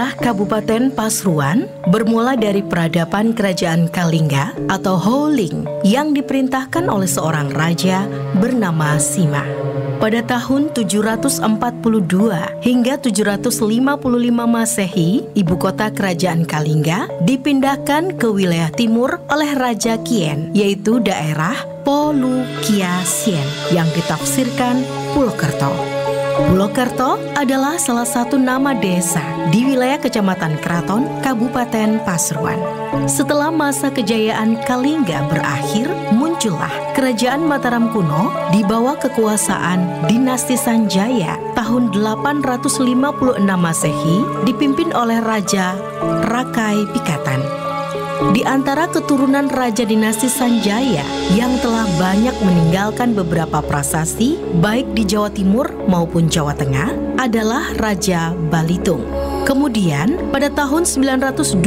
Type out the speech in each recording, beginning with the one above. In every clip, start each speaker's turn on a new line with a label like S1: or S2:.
S1: Sejarah Kabupaten Pasuruan bermula dari peradaban Kerajaan Kalingga atau Houling yang diperintahkan oleh seorang raja bernama Sima. Pada tahun 742 hingga 755 Masehi, ibu kota Kerajaan Kalingga dipindahkan ke wilayah timur oleh Raja Kien, yaitu daerah Polukiasien yang ditafsirkan Purwokerto. Purwokerto adalah salah satu nama desa di wilayah Kecamatan Kraton, Kabupaten Pasuruan. Setelah masa kejayaan Kalingga berakhir, muncullah Kerajaan Mataram kuno di bawah kekuasaan Dinasti Sanjaya tahun 856 Masehi dipimpin oleh Raja Rakai Pikatan. Di antara keturunan Raja Dinasti Sanjaya yang telah banyak meninggalkan beberapa prasasti baik di Jawa Timur maupun Jawa Tengah adalah Raja Balitung. Kemudian pada tahun 929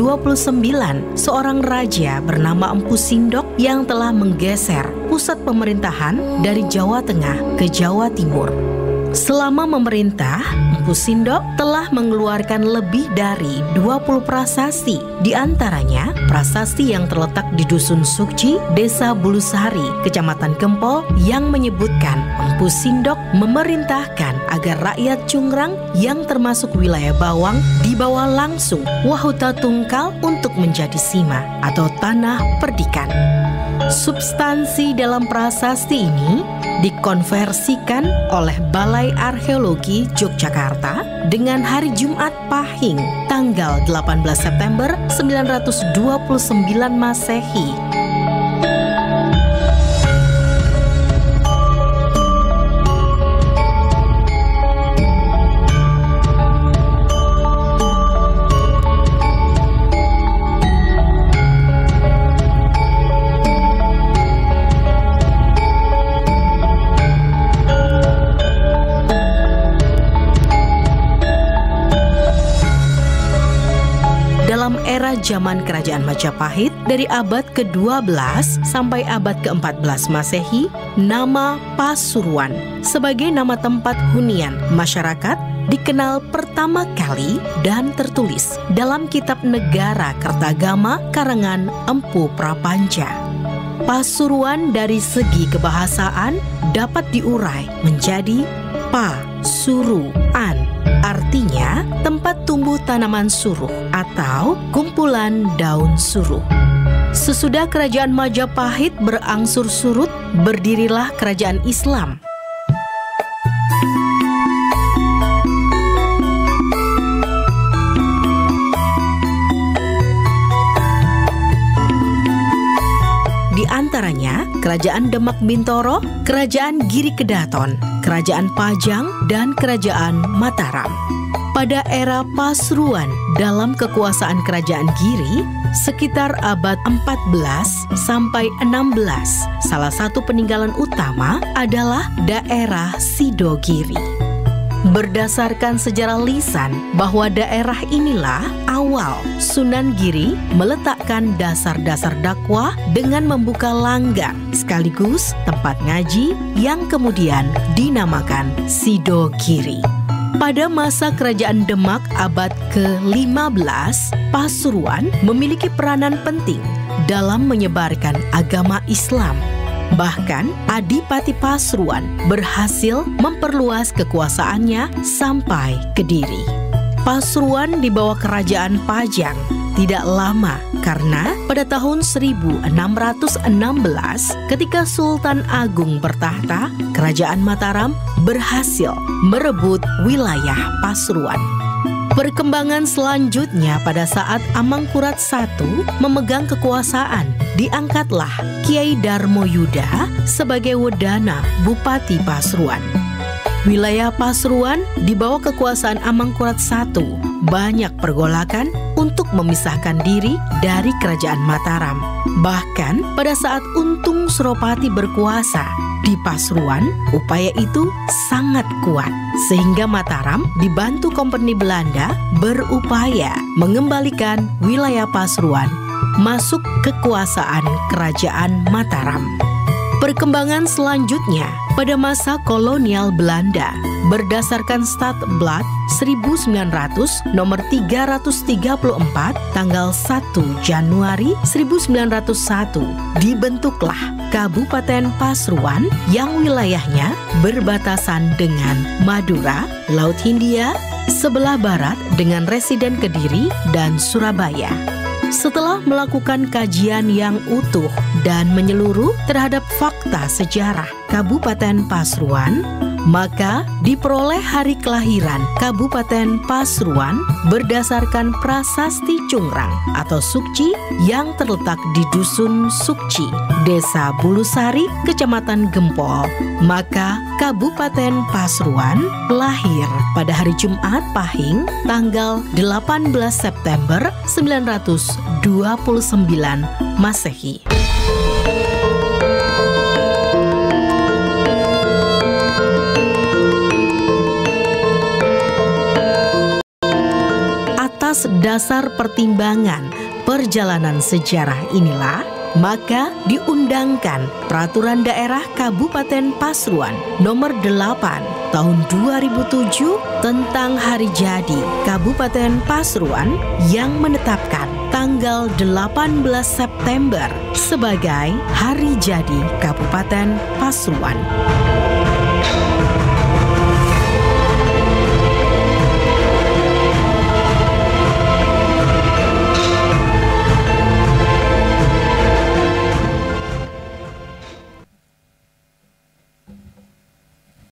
S1: seorang raja bernama Empu Sindok yang telah menggeser pusat pemerintahan dari Jawa Tengah ke Jawa Timur. Selama memerintah, Empu Sindok telah mengeluarkan lebih dari 20 prasasti, di antaranya prasasti yang terletak di Dusun Sukci, Desa Bulusari, Kecamatan Gempol yang menyebutkan Empu Sindok memerintahkan agar rakyat Cungrang yang termasuk wilayah Bawang dibawa langsung Wahuta Tungkal untuk menjadi Sima atau tanah perdikan. Substansi dalam prasasti ini dikonversikan oleh Balai Arkeologi Yogyakarta dengan hari Jumat Pahing tanggal 18 September 929 Masehi. Dalam era zaman Kerajaan Majapahit dari abad ke-12 sampai abad ke-14 Masehi, nama Pasuruan sebagai nama tempat hunian masyarakat dikenal pertama kali dan tertulis dalam Kitab Negara Kertagama karangan Empu Prapanca. Pasuruan dari segi kebahasaan dapat diurai menjadi Pa-suru-an, artinya tempat tumbuh tanaman suruh atau kumpulan daun suruh. Sesudah Kerajaan Majapahit berangsur surut, berdirilah Kerajaan Islam. Di antaranya Kerajaan Demak Bintoro, Kerajaan Giri Kedaton, Kerajaan Pajang, dan Kerajaan Mataram. Pada era Pasuruan dalam kekuasaan Kerajaan Giri, sekitar abad 14 sampai 16, salah satu peninggalan utama adalah daerah Sidogiri. Berdasarkan sejarah lisan bahwa daerah inilah awal Sunan Giri meletakkan dasar-dasar dakwah dengan membuka langgar sekaligus tempat ngaji yang kemudian dinamakan Sidogiri. Pada masa Kerajaan Demak abad ke-15, Pasuruan memiliki peranan penting dalam menyebarkan agama Islam. Bahkan Adipati Pasuruan berhasil memperluas kekuasaannya sampai Kediri. Pasuruan di bawah Kerajaan Pajang tidak lama karena pada tahun 1616 ketika Sultan Agung bertahta, Kerajaan Mataram berhasil merebut wilayah Pasuruan. Perkembangan selanjutnya pada saat Amangkurat I memegang kekuasaan, diangkatlah Kiai Darmoyuda sebagai Wedana Bupati Pasuruan. Wilayah Pasuruan di bawah kekuasaan Amangkurat I banyak pergolakan untuk memisahkan diri dari Kerajaan Mataram. Bahkan pada saat Untung Suropati berkuasa di Pasuruan, upaya itu sangat kuat sehingga Mataram dibantu Kompeni Belanda berupaya mengembalikan wilayah Pasuruan masuk kekuasaan Kerajaan Mataram. Perkembangan selanjutnya pada masa kolonial Belanda berdasarkan Stadblad 1900 nomor 334 tanggal 1 Januari 1901 dibentuklah Kabupaten Pasuruan yang wilayahnya berbatasan dengan Madura, Laut Hindia, sebelah barat dengan residen Kediri dan Surabaya. Setelah melakukan kajian yang utuh dan menyeluruh terhadap fakta sejarah Kabupaten Pasuruan, maka diperoleh hari kelahiran Kabupaten Pasuruan berdasarkan prasasti Cungrang atau Sukci yang terletak di Dusun Sukci, Desa Bulusari, Kecamatan Gempol. Maka Kabupaten Pasuruan lahir pada hari Jumat Pahing tanggal 18 September 929 Masehi. Atas dasar pertimbangan perjalanan sejarah inilah, maka diundangkan Peraturan Daerah Kabupaten Pasuruan Nomor 8 Tahun 2007 tentang Hari Jadi Kabupaten Pasuruan yang menetapkan tanggal 18 September sebagai Hari Jadi Kabupaten Pasuruan.